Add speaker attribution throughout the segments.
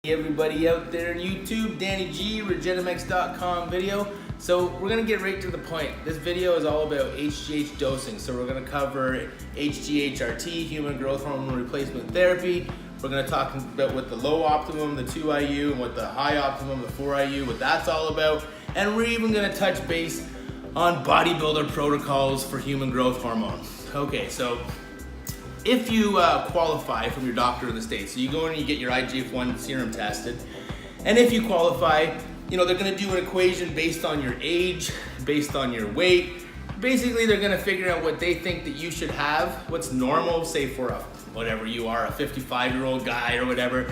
Speaker 1: Hey everybody out there on YouTube, Danny G, Regenamex.com video. So we're gonna get right to the point. This video is all about HGH dosing. So we're gonna cover HGHRT, human growth hormone replacement therapy. We're gonna talk about what the low optimum, the 2 IU, and what the high optimum, the 4 IU, what that's all about. And we're even gonna touch base on bodybuilder protocols for human growth hormone. Okay, so if you qualify from your doctor in the States, so you go in and you get your IGF-1 serum tested, and if you qualify, they're gonna do an equation based on your age, based on your weight. Basically, they're gonna figure out what they think that you should have, what's normal, say for whatever you are, a 55-year-old guy or whatever,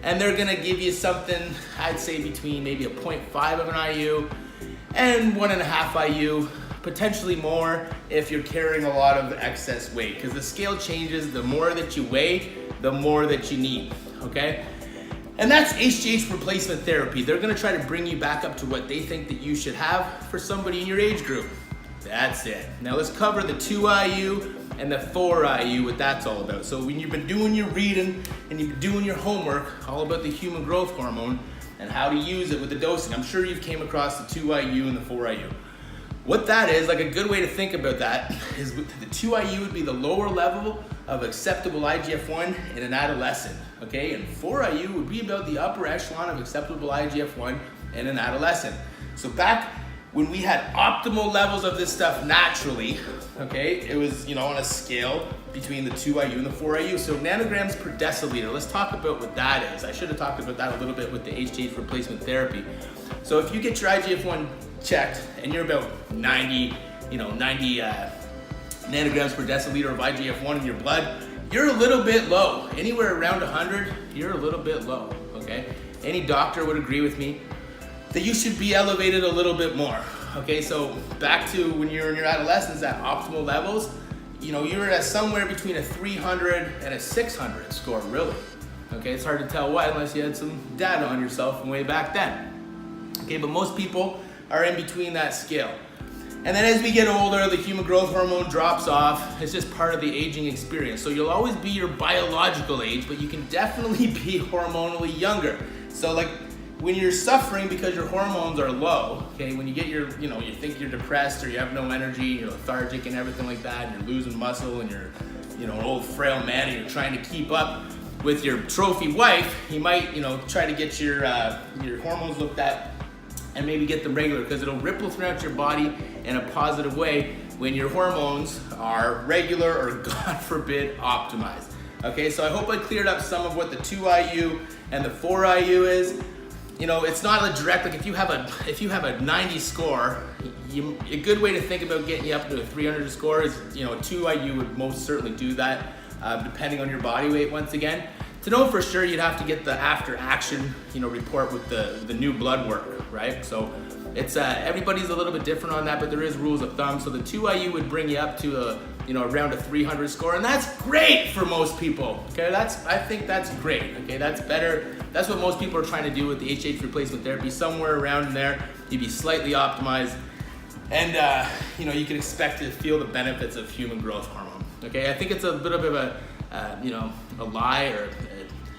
Speaker 1: and they're gonna give you something, I'd say between maybe a 0.5 of an IU and 1.5 IU, potentially more if you're carrying a lot of excess weight, because the scale changes. The more that you weigh, the more that you need, okay? And that's HGH replacement therapy. They're gonna try to bring you back up to what they think that you should have for somebody in your age group. That's it. Now let's cover the 2 IU and the 4 IU, what that's all about. So when you've been doing your reading and you've been doing your homework, all about the human growth hormone and how to use it with the dosing, I'm sure you've came across the 2 IU and the 4 IU. What that is, like a good way to think about that is the 2 IU would be the lower level of acceptable IGF-1 in an adolescent, okay? And 4 IU would be about the upper echelon of acceptable IGF-1 in an adolescent. So back when we had optimal levels of this stuff naturally, okay, it was, on a scale between the 2 IU and the 4 IU. So nanograms per deciliter, let's talk about what that is. I should have talked about that a little bit with the HGH replacement therapy. So if you get your IGF-1 checked and you're about 90 nanograms per deciliter of IGF-1 in your blood, you're a little bit low. Anywhere around 100, you're a little bit low, okay? Any doctor would agree with me that you should be elevated a little bit more, okay? So back to when you're in your adolescence at optimal levels, you're at somewhere between a 300 and a 600 score, really. Okay, it's hard to tell what unless you had some data on yourself from way back then. Okay, but most people are in between that scale. And then as we get older, the human growth hormone drops off. It's just part of the aging experience. So you'll always be your biological age, but you can definitely be hormonally younger. So like when you're suffering because your hormones are low, okay, when you get you think you're depressed or you have no energy, you're lethargic and everything like that, and you're losing muscle and you're, an old frail man and you're trying to keep up with your trophy wife, you might, try to get your hormones looked at and maybe get them regular, because it'll ripple throughout your body in a positive way when your hormones are regular or, God forbid, optimized. Okay, so I hope I cleared up some of what the 2 IU and the 4 IU is. It's not a direct, like if you have a 90 score, a good way to think about getting you up to a 300 score is, a 2 IU would most certainly do that, depending on your body weight once again. To know for sure, you'd have to get the after action, report with the new blood work, right? So it's everybody's a little bit different on that, but there is rules of thumb. So the 2 IU would bring you up to around a 300 score, and that's great for most people. Okay, I think that's great. Okay, that's better. That's what most people are trying to do with the HGH replacement therapy. Somewhere around there, you'd be slightly optimized, and you can expect to feel the benefits of human growth hormone. Okay, I think it's a bit of a lie or a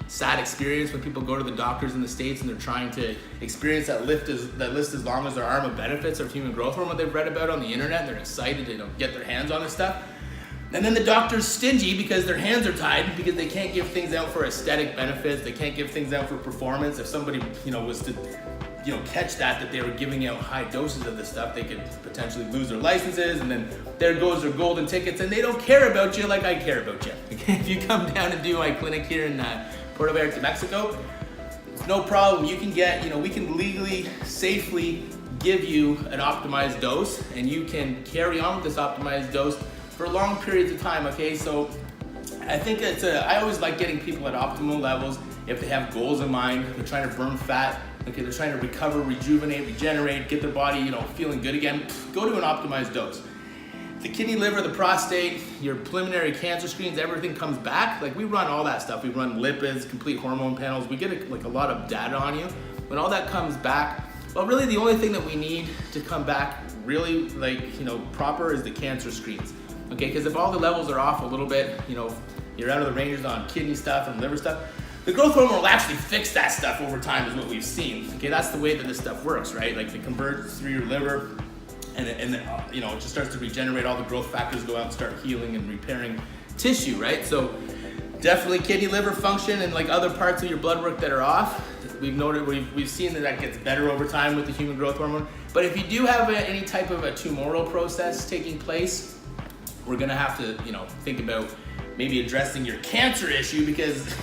Speaker 1: sad experience when people go to the doctors in the States and they're trying to experience that list as long as their arm of benefits of human growth hormone they've read about on the internet, and they're excited to get their hands on this stuff. And then the doctor's stingy because their hands are tied, because they can't give things out for aesthetic benefits, they can't give things out for performance. If somebody was to catch that they were giving out high doses of this stuff, they could potentially lose their licenses, and then there goes their golden tickets, and they don't care about you like I care about you. If you come down and do my clinic here in Puerto, Mexico, it's no problem. You can get, we can legally, safely give you an optimized dose, and you can carry on with this optimized dose for long periods of time, okay? So I think I always like getting people at optimal levels if they have goals in mind. They're trying to burn fat, okay, they're trying to recover, rejuvenate, regenerate, get their body, feeling good again. Go to an optimized dose. The kidney, liver, the prostate, your preliminary cancer screens, everything comes back. Like, we run all that stuff. We run lipids, complete hormone panels. We get a lot of data on you. When all that comes back, well, really the only thing that we need to come back really proper is the cancer screens. Okay, because if all the levels are off a little bit, you're out of the ranges on kidney stuff and liver stuff, The growth hormone will actually fix that stuff over time is what we've seen. Okay, that's the way that this stuff works, right? Like it converts through your liver and you know, it just starts to regenerate, all the growth factors go out and start healing and repairing tissue, right? So definitely kidney, liver function and like other parts of your blood work that are off. We've seen that gets better over time with the human growth hormone. But if you do have any type of a tumoral process taking place, we're gonna have to, you know, think about maybe addressing your cancer issue, because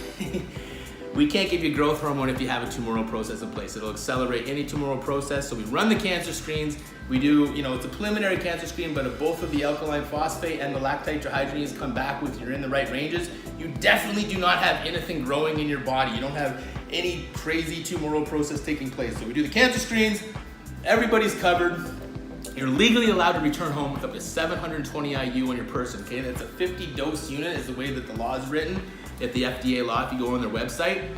Speaker 1: we can't give you growth hormone if you have a tumoral process in place. It'll accelerate any tumoral process. So we run the cancer screens. We do, you know, it's a preliminary cancer screen, but if both of the alkaline phosphate and the lactate dehydrogenase come back with you're in the right ranges, you definitely do not have anything growing in your body. You don't have any crazy tumoral process taking place. So we do the cancer screens, everybody's covered. You're legally allowed to return home with up to 720 IU on your person, okay? That's a 50 dose unit is the way that the law is written, at the FDA law, if you go on their website.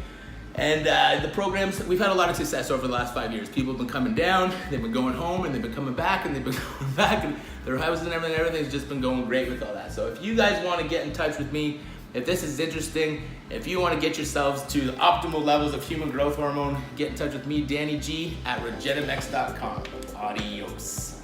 Speaker 1: And the programs, we've had a lot of success over the last 5 years. People have been coming down, they've been going home, and they've been coming back, and they've been going back, and their houses and everything's just been going great with all that. So if you guys want to get in touch with me, if this is interesting, if you want to get yourselves to the optimal levels of human growth hormone, get in touch with me, Danny G, at Regenamex.com. Adios.